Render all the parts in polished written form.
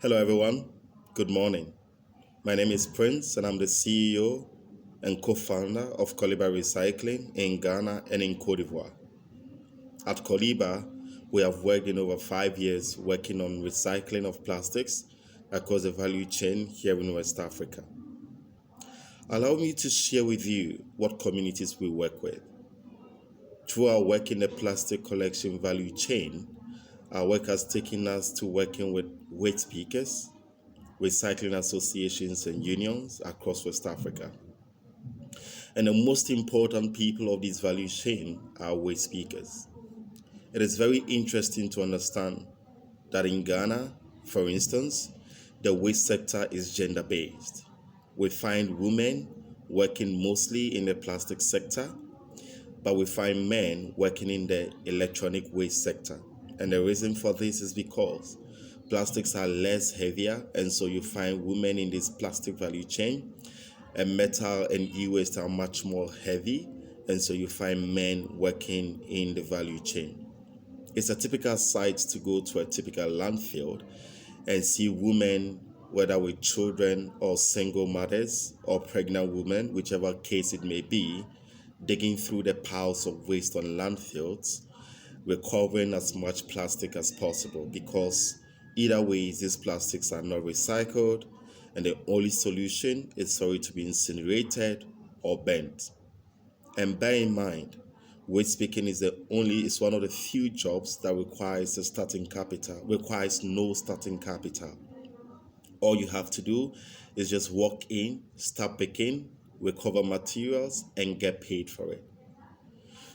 Hello, everyone. Good morning. My name is Prince, and I'm the CEO and co founder of Coliba Recycling in Ghana and in Cote d'Ivoire. At Coliba, we have worked in over 5 years working on recycling of plastics across the value chain here in West Africa. Allow me to share with you what communities we work with. Through our work in the plastic collection value chain, our work has taken us to working with waste pickers, recycling associations and unions across West Africa. And the most important people of this value chain are waste speakers. It is very interesting to understand that in Ghana, for instance, the waste sector is gender based. We find women working mostly in the plastic sector, but we find men working in the electronic waste sector. And the reason for this is because plastics are less heavier, and so you find women in this plastic value chain, and metal and e-waste are much more heavy, and so you find men working in the value chain. It's a typical sight to go to a typical landfill and see women, whether with children or single mothers or pregnant women, whichever case it may be, digging through the piles of waste on landfills, recovering as much plastic as possible, because either way these plastics are not recycled, and the only solution is for it to be incinerated or burnt. And bear in mind, waste picking is one of the few jobs that requires no starting capital. All you have to do is just walk in, start picking, recover materials, and get paid for it.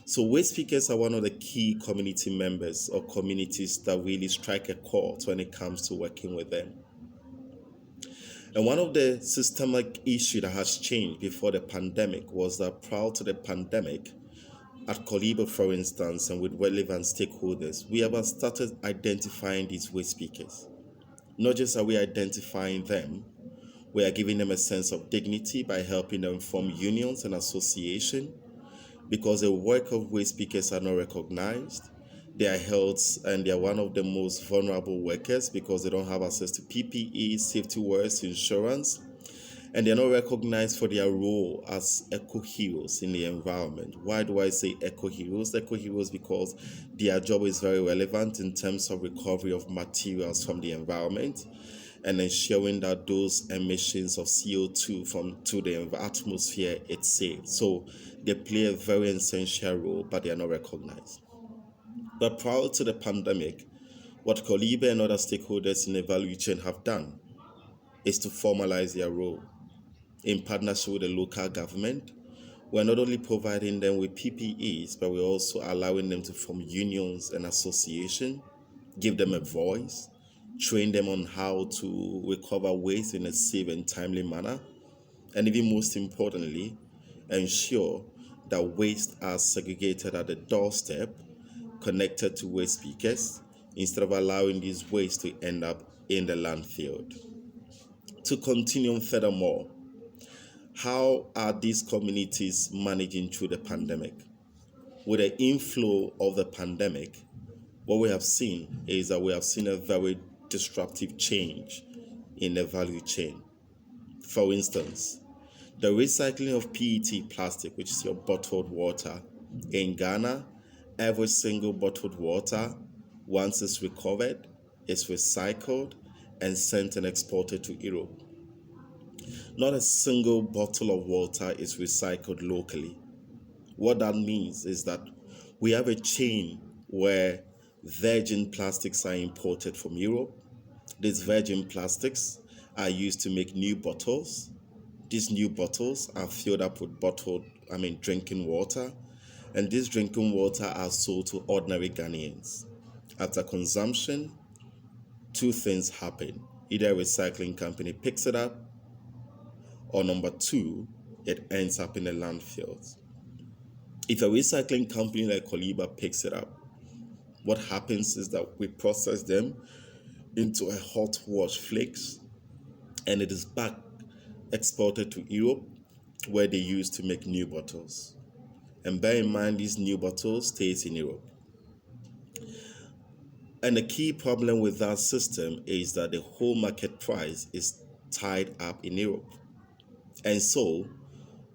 So waste pickers are one of the key community members or communities that really strike a chord when it comes to working with them. And one of the systemic issues that has changed before the pandemic was that prior to the pandemic, at Coliba, for instance, and with relevant stakeholders, we have started identifying these waste pickers. Not just are we identifying them, we are giving them a sense of dignity by helping them form unions and associations, because the work of waste pickers are not recognized. They are held, and they are one of the most vulnerable workers because they don't have access to PPE, safety wears, insurance, and they're not recognized for their role as eco-heroes in the environment. Why do I say eco-heroes? Eco-heroes because their job is very relevant in terms of recovery of materials from the environment and ensuring that those emissions of CO2 to the atmosphere it's safe. So they play a very essential role, but they are not recognized. But prior to the pandemic, what Coliba and other stakeholders in the value chain have done is to formalize their role. In partnership with the local government, we're not only providing them with PPEs, but we're also allowing them to form unions and associations, give them a voice, train them on how to recover waste in a safe and timely manner, and even most importantly, ensure that waste are segregated at the doorstep, connected to waste pickers, instead of allowing these waste to end up in the landfill. To continue furthermore, how are these communities managing through the pandemic? With the inflow of the pandemic, what we have seen is that we have seen a very disruptive change in the value chain. For instance, the recycling of PET plastic, which is your bottled water, in Ghana, every single bottled water, once it's recovered, is recycled and sent and exported to Europe. Not a single bottle of water is recycled locally. What that means is that we have a chain where virgin plastics are imported from Europe. These virgin plastics are used to make new bottles. These new bottles are filled up with drinking water, and this drinking water are sold to ordinary Ghanaians. After consumption, two things happen. Either a recycling company picks it up, or number two, it ends up in the landfills. If a recycling company like Coliba picks it up, what happens is that we process them into a hot wash flakes, and it is back exported to Europe, where they use to make new bottles. And bear in mind, these new bottles stays in Europe. And the key problem with that system is that the whole market price is tied up in Europe. And so,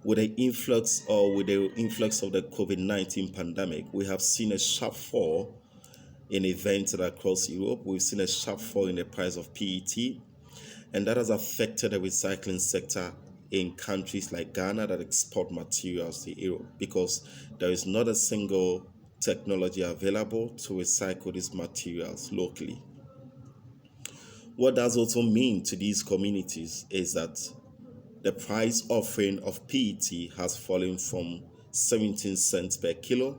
with the influx of the COVID-19 pandemic, we have seen a sharp fall in events across Europe. We've seen a sharp fall in the price of PET, and that has affected the recycling sector in countries like Ghana that export materials to Europe, because there is not a single technology available to recycle these materials locally. What does also mean to these communities is that the price offering of PET has fallen from 17 cents per kilo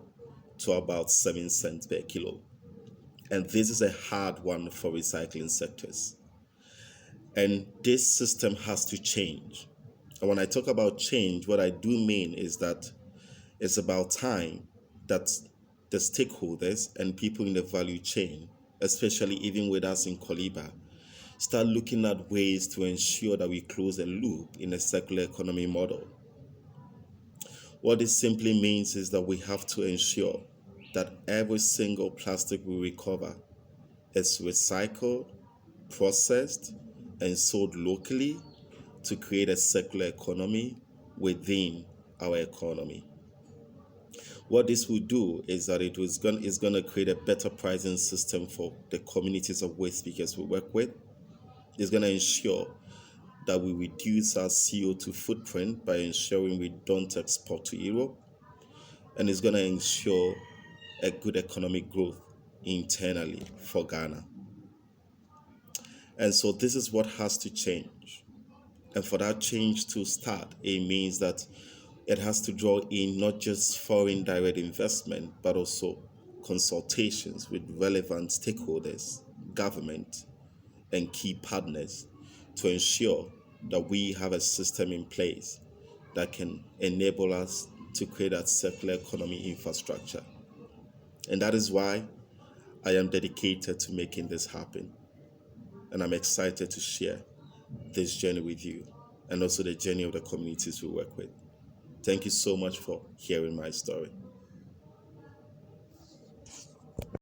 to about 7 cents per kilo. And this is a hard one for recycling sectors. And this system has to change. And when I talk about change, what I do mean is that it's about time that the stakeholders and people in the value chain, especially even with us in Koliba, start looking at ways to ensure that we close a loop in a circular economy model. What this simply means is that we have to ensure that every single plastic we recover is recycled, processed, and sold locally to create a circular economy within our economy. What this will do is that it's going to create a better pricing system for the communities of waste pickers we work with. It's going to ensure that we reduce our CO2 footprint by ensuring we don't export to Europe. And it's going to ensure a good economic growth internally for Ghana. And so this is what has to change. And for that change to start, it means that it has to draw in not just foreign direct investment, but also consultations with relevant stakeholders, government, and key partners to ensure that we have a system in place that can enable us to create that circular economy infrastructure. And that is why I am dedicated to making this happen. And I'm excited to share this journey with you and also the journey of the communities we work with. Thank you so much for hearing my story.